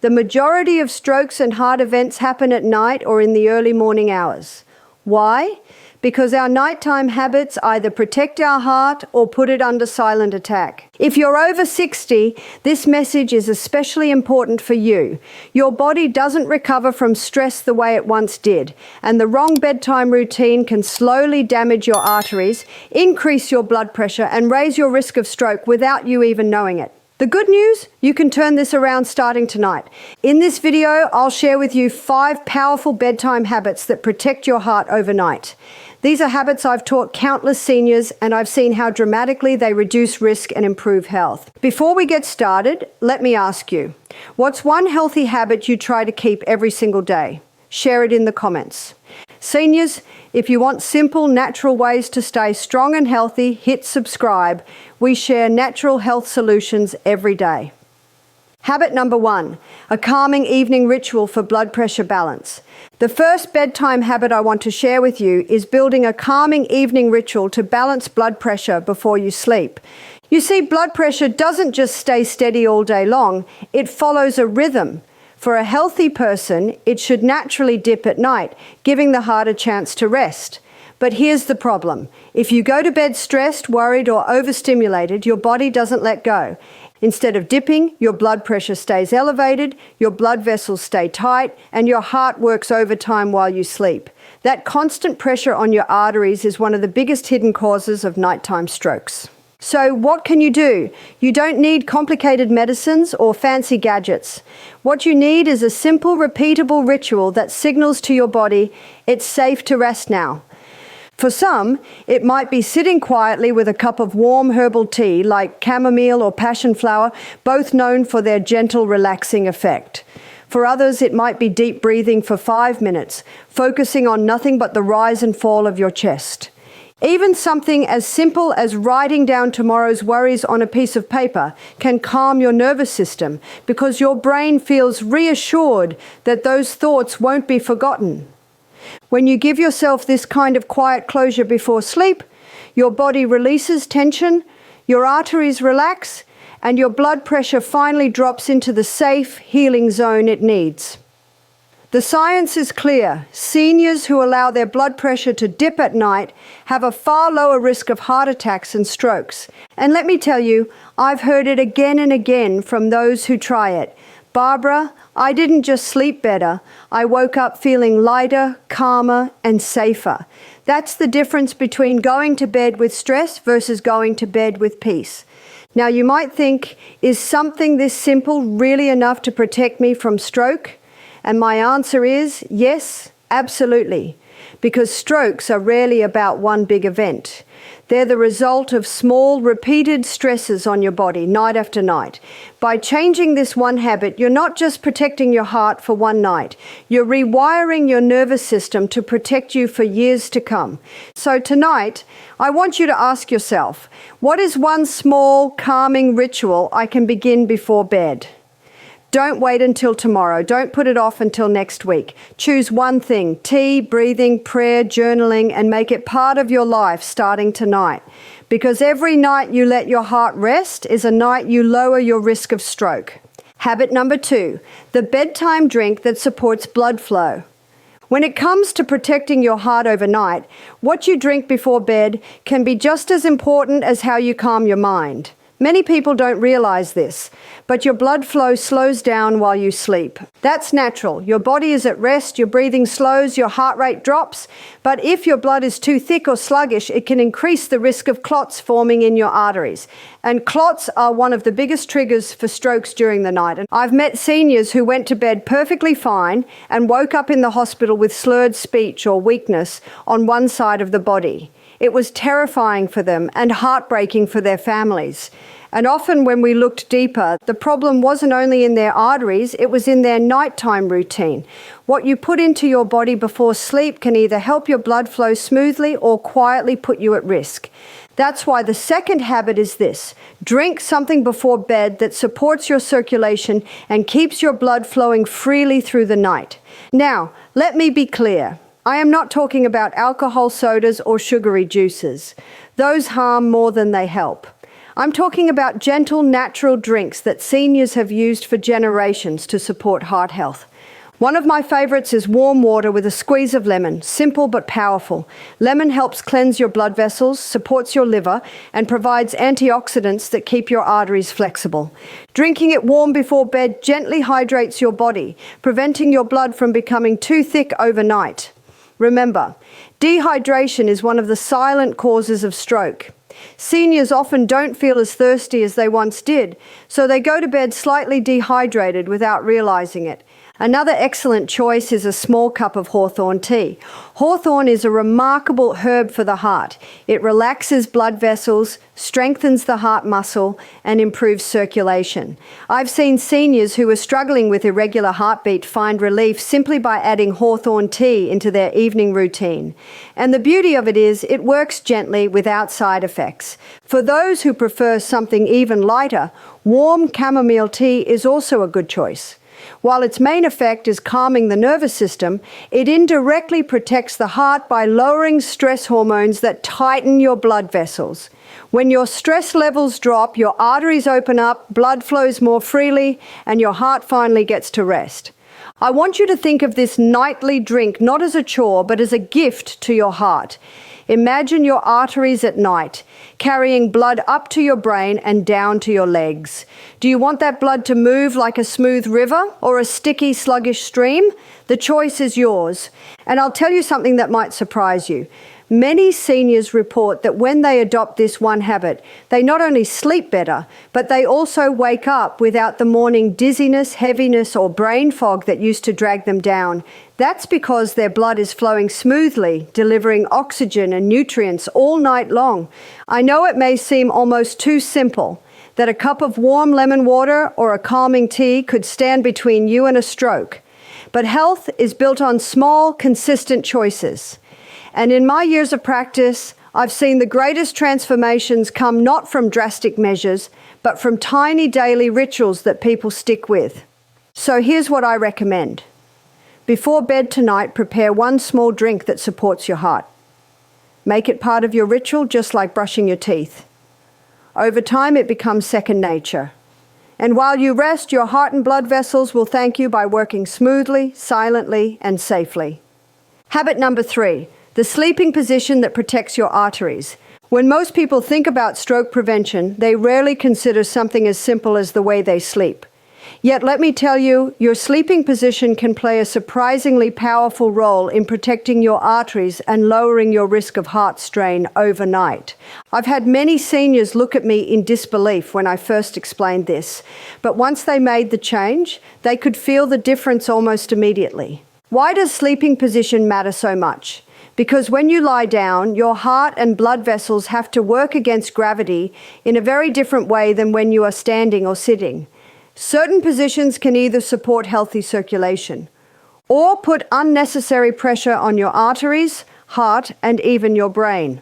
The majority of strokes and heart events happen at night or in the early morning hours. Why? Because our nighttime habits either protect our heart or put it under silent attack. If you're over 60, this message is especially important for you. Your body doesn't recover from stress the way it once did, and the wrong bedtime routine can slowly damage your arteries, increase your blood pressure, and raise your risk of stroke without you even knowing it. The good news, you can turn this around starting tonight. In this video, I'll share with you 5 powerful bedtime habits that protect your heart overnight. These are habits I've taught countless seniors, and I've seen how dramatically they reduce risk and improve health. Before we get started, let me ask you, what's one healthy habit you try to keep every single day? Share it in the comments. Seniors, if you want simple, natural ways to stay strong and healthy, hit subscribe. We share natural health solutions every day. Habit number 1, a calming evening ritual for blood pressure balance. The first bedtime habit I want to share with you is building a calming evening ritual to balance blood pressure before you sleep. You see, blood pressure doesn't just stay steady all day long, it follows a rhythm. For a healthy person, it should naturally dip at night, giving the heart a chance to rest. But here's the problem. If you go to bed stressed, worried, or overstimulated, your body doesn't let go. Instead of dipping, your blood pressure stays elevated, your blood vessels stay tight, and your heart works overtime while you sleep. That constant pressure on your arteries is one of the biggest hidden causes of nighttime strokes. So what can you do? You don't need complicated medicines or fancy gadgets. What you need is a simple, repeatable ritual that signals to your body, it's safe to rest now. For some, it might be sitting quietly with a cup of warm herbal tea like chamomile or passion flower, both known for their gentle, relaxing effect. For others, it might be deep breathing for 5 minutes, focusing on nothing but the rise and fall of your chest. Even something as simple as writing down tomorrow's worries on a piece of paper can calm your nervous system because your brain feels reassured that those thoughts won't be forgotten. When you give yourself this kind of quiet closure before sleep, your body releases tension, your arteries relax, and your blood pressure finally drops into the safe, healing zone it needs. The science is clear. Seniors who allow their blood pressure to dip at night have a far lower risk of heart attacks and strokes. And let me tell you, I've heard it again and again from those who try it. Barbara, I didn't just sleep better. I woke up feeling lighter, calmer, and safer. That's the difference between going to bed with stress versus going to bed with peace. Now you might think, is something this simple really enough to protect me from stroke? And my answer is yes, absolutely, because strokes are rarely about one big event. They're the result of small, repeated stresses on your body night after night. By changing this one habit, you're not just protecting your heart for one night, you're rewiring your nervous system to protect you for years to come. So tonight, I want you to ask yourself, what is one small, calming ritual I can begin before bed? Don't wait until tomorrow. Don't put it off until next week. Choose one thing, tea, breathing, prayer, journaling, and make it part of your life starting tonight. Because every night you let your heart rest is a night you lower your risk of stroke. Habit number 2, the bedtime drink that supports blood flow. When it comes to protecting your heart overnight, what you drink before bed can be just as important as how you calm your mind. Many people don't realize this, but your blood flow slows down while you sleep. That's natural. Your body is at rest, your breathing slows, your heart rate drops. But if your blood is too thick or sluggish, it can increase the risk of clots forming in your arteries. And clots are one of the biggest triggers for strokes during the night. And I've met seniors who went to bed perfectly fine and woke up in the hospital with slurred speech or weakness on one side of the body. It was terrifying for them and heartbreaking for their families. And often when we looked deeper, the problem wasn't only in their arteries, it was in their nighttime routine. What you put into your body before sleep can either help your blood flow smoothly or quietly put you at risk. That's why the second habit is this. Drink something before bed that supports your circulation and keeps your blood flowing freely through the night. Now, let me be clear. I am not talking about alcohol sodas or sugary juices. Those harm more than they help. I'm talking about gentle, natural drinks that seniors have used for generations to support heart health. One of my favorites is warm water with a squeeze of lemon, simple but powerful. Lemon helps cleanse your blood vessels, supports your liver, and provides antioxidants that keep your arteries flexible. Drinking it warm before bed gently hydrates your body, preventing your blood from becoming too thick overnight. Remember, dehydration is one of the silent causes of stroke. Seniors often don't feel as thirsty as they once did, so they go to bed slightly dehydrated without realizing it. Another excellent choice is a small cup of hawthorn tea. Hawthorn is a remarkable herb for the heart. It relaxes blood vessels, strengthens the heart muscle, and improves circulation. I've seen seniors who are struggling with irregular heartbeat find relief simply by adding hawthorn tea into their evening routine. And the beauty of it is it works gently without side effects. For those who prefer something even lighter, warm chamomile tea is also a good choice. While its main effect is calming the nervous system, it indirectly protects the heart by lowering stress hormones that tighten your blood vessels. When your stress levels drop, your arteries open up, blood flows more freely, and your heart finally gets to rest. I want you to think of this nightly drink not as a chore, but as a gift to your heart. Imagine your arteries at night, carrying blood up to your brain and down to your legs. Do you want that blood to move like a smooth river or a sticky, sluggish stream? The choice is yours. And I'll tell you something that might surprise you. Many seniors report that when they adopt this one habit, they not only sleep better, but they also wake up without the morning dizziness, heaviness, or brain fog that used to drag them down. That's because their blood is flowing smoothly, delivering oxygen and nutrients all night long. I know it may seem almost too simple that a cup of warm lemon water or a calming tea could stand between you and a stroke. But health is built on small, consistent choices. And in my years of practice, I've seen the greatest transformations come not from drastic measures, but from tiny daily rituals that people stick with. So here's what I recommend. Before bed tonight, prepare one small drink that supports your heart. Make it part of your ritual, just like brushing your teeth. Over time, it becomes second nature. And while you rest, your heart and blood vessels will thank you by working smoothly, silently, and safely. Habit number 3. The sleeping position that protects your arteries. When most people think about stroke prevention, they rarely consider something as simple as the way they sleep. Yet let me tell you, your sleeping position can play a surprisingly powerful role in protecting your arteries and lowering your risk of heart strain overnight. I've had many seniors look at me in disbelief when I first explained this, but once they made the change, they could feel the difference almost immediately. Why does sleeping position matter so much? Because when you lie down, your heart and blood vessels have to work against gravity in a very different way than when you are standing or sitting. Certain positions can either support healthy circulation or put unnecessary pressure on your arteries, heart, and even your brain.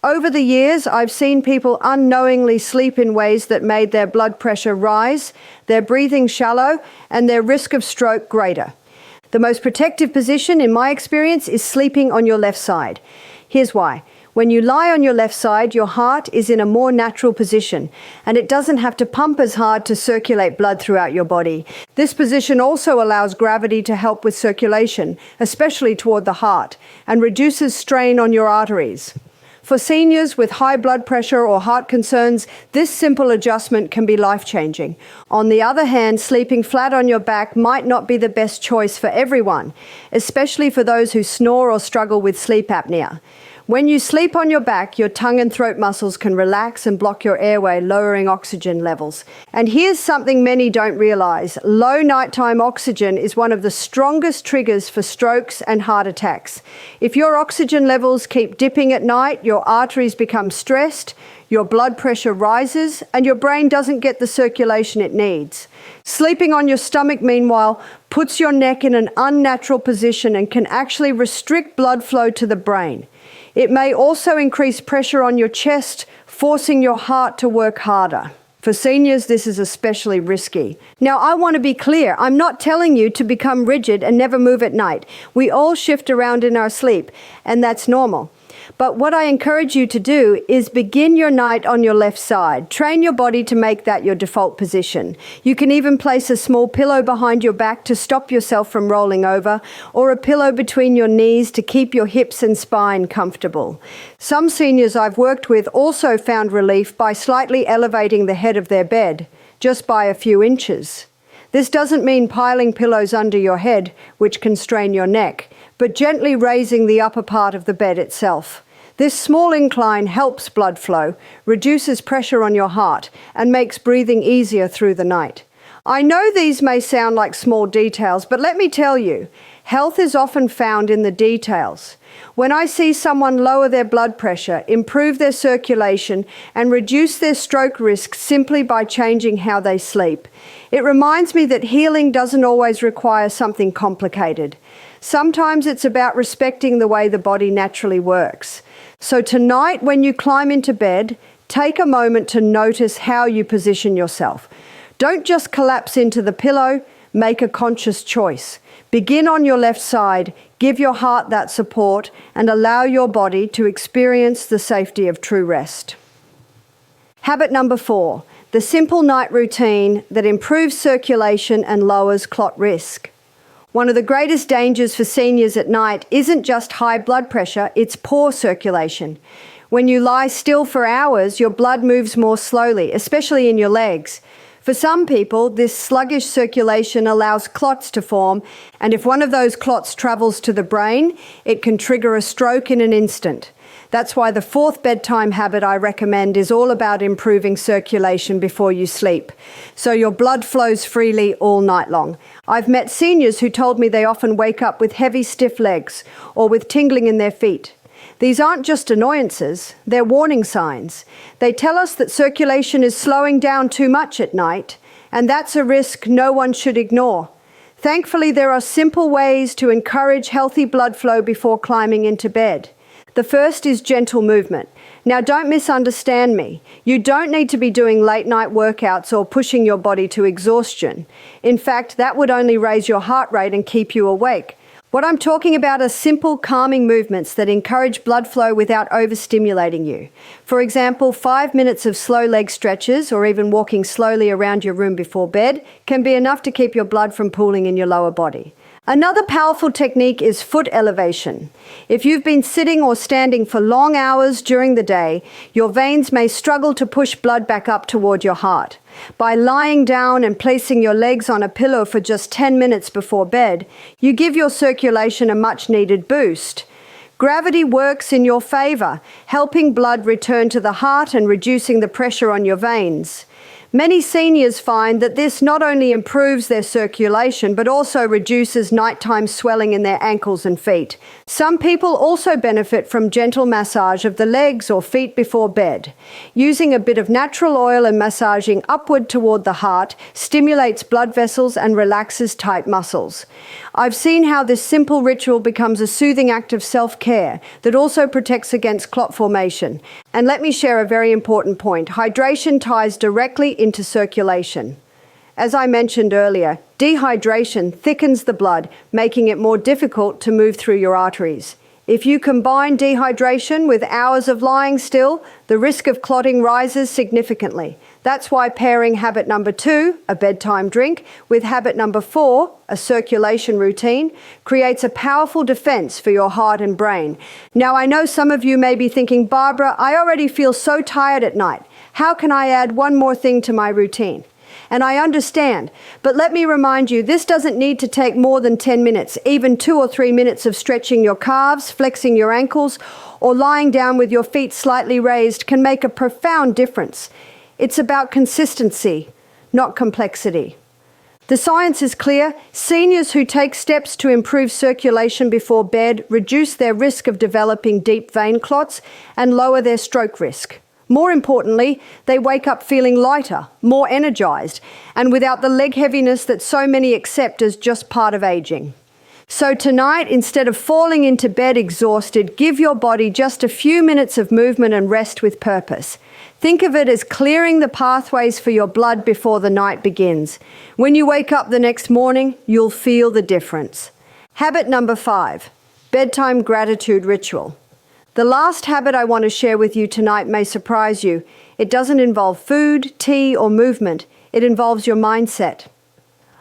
Over the years, I've seen people unknowingly sleep in ways that made their blood pressure rise, their breathing shallow, and their risk of stroke greater. The most protective position, in my experience, is sleeping on your left side. Here's why. When you lie on your left side, your heart is in a more natural position, and it doesn't have to pump as hard to circulate blood throughout your body. This position also allows gravity to help with circulation, especially toward the heart, and reduces strain on your arteries. For seniors with high blood pressure or heart concerns, this simple adjustment can be life-changing. On the other hand, sleeping flat on your back might not be the best choice for everyone, especially for those who snore or struggle with sleep apnea. When you sleep on your back, your tongue and throat muscles can relax and block your airway, lowering oxygen levels. And here's something many don't realize. Low nighttime oxygen is one of the strongest triggers for strokes and heart attacks. If your oxygen levels keep dipping at night, your arteries become stressed, your blood pressure rises, and your brain doesn't get the circulation it needs. Sleeping on your stomach, meanwhile, puts your neck in an unnatural position and can actually restrict blood flow to the brain. It may also increase pressure on your chest, forcing your heart to work harder. For seniors, this is especially risky. Now, I want to be clear. I'm not telling you to become rigid and never move at night. We all shift around in our sleep, and that's normal. But what I encourage you to do is begin your night on your left side. Train your body to make that your default position. You can even place a small pillow behind your back to stop yourself from rolling over, or a pillow between your knees to keep your hips and spine comfortable. Some seniors I've worked with also found relief by slightly elevating the head of their bed, just by a few inches. This doesn't mean piling pillows under your head, which can strain your neck, but gently raising the upper part of the bed itself. This small incline helps blood flow, reduces pressure on your heart, and makes breathing easier through the night. I know these may sound like small details, but let me tell you, health is often found in the details. When I see someone lower their blood pressure, improve their circulation, and reduce their stroke risk simply by changing how they sleep, it reminds me that healing doesn't always require something complicated. Sometimes it's about respecting the way the body naturally works. So tonight, when you climb into bed, take a moment to notice how you position yourself. Don't just collapse into the pillow, make a conscious choice. Begin on your left side, give your heart that support, and allow your body to experience the safety of true rest. Habit number 4, the simple night routine that improves circulation and lowers clot risk. One of the greatest dangers for seniors at night isn't just high blood pressure, it's poor circulation. When you lie still for hours, your blood moves more slowly, especially in your legs. For some people, this sluggish circulation allows clots to form, and if one of those clots travels to the brain, it can trigger a stroke in an instant. That's why the 4th bedtime habit I recommend is all about improving circulation before you sleep, so your blood flows freely all night long. I've met seniors who told me they often wake up with heavy, stiff legs or with tingling in their feet. These aren't just annoyances, they're warning signs. They tell us that circulation is slowing down too much at night, and that's a risk no one should ignore. Thankfully, there are simple ways to encourage healthy blood flow before climbing into bed. The first is gentle movement. Now, don't misunderstand me. You don't need to be doing late-night workouts or pushing your body to exhaustion. In fact, that would only raise your heart rate and keep you awake. What I'm talking about are simple, calming movements that encourage blood flow without overstimulating you. For example, 5 minutes of slow leg stretches or even walking slowly around your room before bed can be enough to keep your blood from pooling in your lower body. Another powerful technique is foot elevation. If you've been sitting or standing for long hours during the day, your veins may struggle to push blood back up toward your heart. By lying down and placing your legs on a pillow for just 10 minutes before bed, you give your circulation a much-needed boost. Gravity works in your favor, helping blood return to the heart and reducing the pressure on your veins. Many seniors find that this not only improves their circulation, but also reduces nighttime swelling in their ankles and feet. Some people also benefit from gentle massage of the legs or feet before bed. Using a bit of natural oil and massaging upward toward the heart stimulates blood vessels and relaxes tight muscles. I've seen how this simple ritual becomes a soothing act of self-care that also protects against clot formation. And let me share a very important point. Hydration ties directly into circulation. As I mentioned earlier, dehydration thickens the blood, making it more difficult to move through your arteries. If you combine dehydration with hours of lying still, the risk of clotting rises significantly. That's why pairing habit number 2, a bedtime drink, with habit number 4, a circulation routine, creates a powerful defense for your heart and brain. Now, I know some of you may be thinking, Barbara, I already feel so tired at night. How can I add one more thing to my routine? And I understand, but let me remind you, this doesn't need to take more than 10 minutes. Even 2 or 3 minutes of stretching your calves, flexing your ankles, or lying down with your feet slightly raised can make a profound difference. It's about consistency, not complexity. The science is clear. Seniors who take steps to improve circulation before bed reduce their risk of developing deep vein clots and lower their stroke risk. More importantly, they wake up feeling lighter, more energized, and without the leg heaviness that so many accept as just part of aging. So tonight, instead of falling into bed exhausted, give your body just a few minutes of movement and rest with purpose. Think of it as clearing the pathways for your blood before the night begins. When you wake up the next morning, you'll feel the difference. Habit number 5, bedtime gratitude ritual. The last habit I want to share with you tonight may surprise you. It doesn't involve food, tea, or movement. It involves your mindset.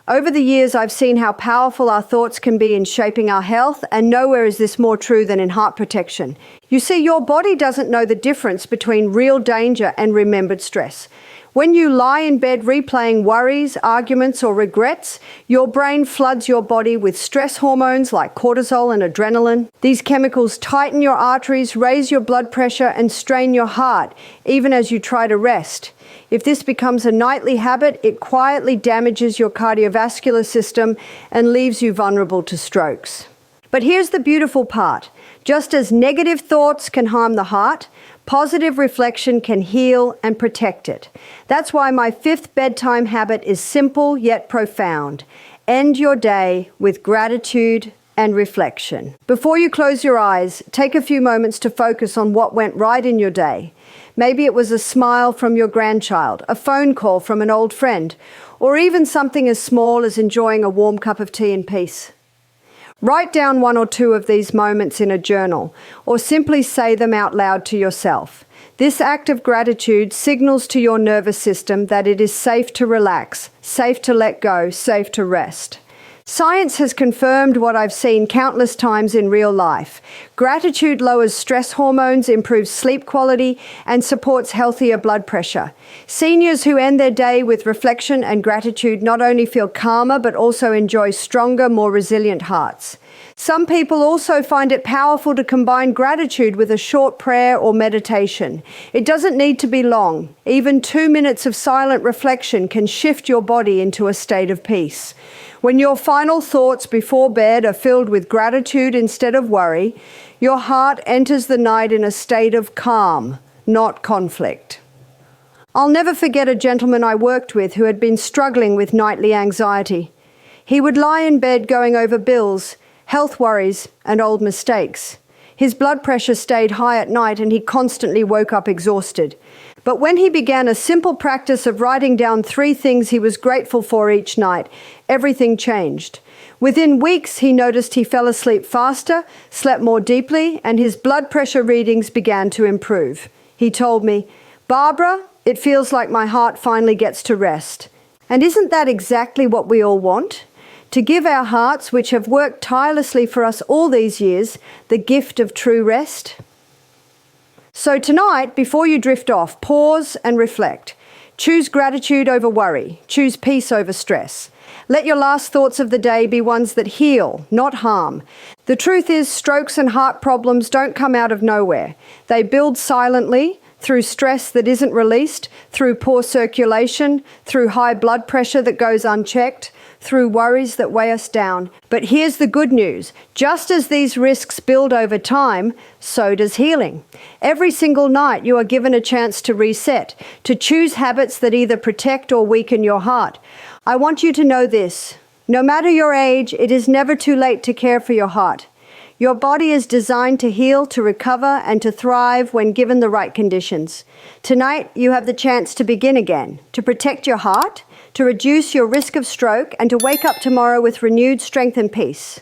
Over the years, I've seen how powerful our thoughts can be in shaping our health, and nowhere is this more true than in heart protection. You see, your body doesn't know the difference between real danger and remembered stress. When you lie in bed replaying worries, arguments, or regrets, your brain floods your body with stress hormones like cortisol and adrenaline. These chemicals tighten your arteries, raise your blood pressure, and strain your heart, even as you try to rest. If this becomes a nightly habit, it quietly damages your cardiovascular system and leaves you vulnerable to strokes. But here's the beautiful part. Just as negative thoughts can harm the heart, positive reflection can heal and protect it. That's why my 5th bedtime habit is simple yet profound. End your day with gratitude and reflection. Before you close your eyes, take a few moments to focus on what went right in your day. Maybe it was a smile from your grandchild, a phone call from an old friend, or even something as small as enjoying a warm cup of tea in peace. Write down 1 or 2 of these moments in a journal, or simply say them out loud to yourself. This act of gratitude signals to your nervous system that it is safe to relax, safe to let go, safe to rest. Science has confirmed what I've seen countless times in real life. Gratitude lowers stress hormones, improves sleep quality, and supports healthier blood pressure. Seniors who end their day with reflection and gratitude not only feel calmer, but also enjoy stronger, more resilient hearts. Some people also find it powerful to combine gratitude with a short prayer or meditation. It doesn't need to be long. Even 2 minutes of silent reflection can shift your body into a state of peace. When your final thoughts before bed are filled with gratitude instead of worry, your heart enters the night in a state of calm, not conflict. I'll never forget a gentleman I worked with who had been struggling with nightly anxiety. He would lie in bed going over bills, health worries, and old mistakes. His blood pressure stayed high at night and he constantly woke up exhausted. But when he began a simple practice of writing down 3 things he was grateful for each night, everything changed. Within weeks, he noticed he fell asleep faster, slept more deeply, and his blood pressure readings began to improve. He told me, "Barbara, it feels like my heart finally gets to rest." And isn't that exactly what we all want? To give our hearts, which have worked tirelessly for us all these years, the gift of true rest? So tonight, before you drift off, pause and reflect. Choose gratitude over worry. Choose peace over stress. Let your last thoughts of the day be ones that heal, not harm. The truth is, strokes and heart problems don't come out of nowhere. They build silently, through stress that isn't released, through poor circulation, through high blood pressure that goes unchecked, through worries that weigh us down. But here's the good news. Just as these risks build over time, so does healing. Every single night you are given a chance to reset, to choose habits that either protect or weaken your heart. I want you to know this. No matter your age, it is never too late to care for your heart. Your body is designed to heal, to recover, and to thrive when given the right conditions. Tonight, you have the chance to begin again, to protect your heart, to reduce your risk of stroke, and to wake up tomorrow with renewed strength and peace.